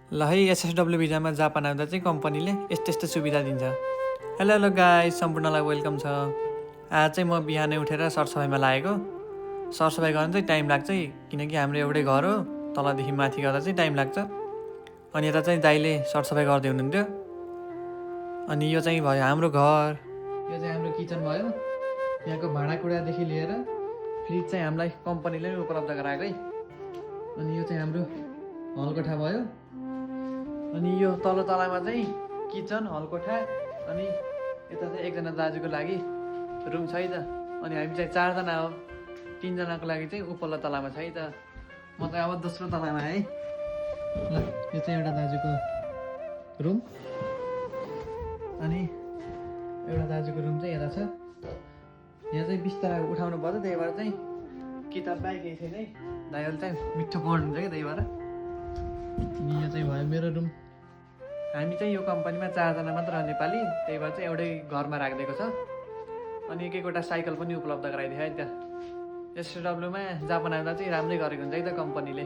ल है एसएसडब्ल्यू भिजामा जापान आउँदा चाहिँ कम्पनीले यस्तो यस्तो सुविधा दिन्छ। हेलो हेलो गाइस, सम्पूर्णलाई वेलकम छ। आज चाहिँ म बिहानै उठेर सरसफाइमा लागेको। सरसफाइ गर्न चाहिँ टाइम लाग्छ किनकि हाम्रो एउटै घर हो, तलदेखि माथि गर्दा चाहिँ टाइम लाग्छ। अनि यता चाहिँ दाइले सरसफाइ गर्दै हुनुहुन्थ्यो। अनि यो चाहिँ भयो हाम्रो घर, यो चाहिँ हाम्रो किचन भयो। यहाँको भाँडाकुँडादेखि लिएर फ्रिज चाहिँ हामीलाई कम्पनीले नै उपलब्ध गराएको है। अनि यो चाहिँ हाम्रो हलकोठा भयो। अनि यो तल्लो तलामा चाहिँ किचन, हलकोठा, अनि यता चाहिँ एकजना दाजुको लागि रुम छ है त। अनि हामी चाहिँ 4 जना हो, 3 जनाको लागि चाहिँ उपल्लो तलामा छ है त। म चाहिँ अब दोस्रो तलामा है। ल यो चाहिँ एउटा दाजुको रुम, अनि एउटा दाजुको रुम चाहिँ यता छ। यहाँ चाहिँ बिस्तारा उठाउनु पर्छ, त्यही भएर चाहिँ किताब बाहेक केही छैन है। दाइहरूले चाहिँ मिठो पढ्नुहुन्छ कि त्यही भएर। अनि यो चाहिँ भयो मेरो रुम। हामी चाहिँ यो कम्पनीमा 4 जना मात्र नेपाली, त्यही भएर चाहिँ एउटै घरमा राखिदिएको छ। अनि एक एकवटा साइकल पनि उपलब्ध गराइदियो है त। एसडब्ल्यूमा जापान आउँदा चाहिँ राम्रै गरेको हुन्छ है त कम्पनीले।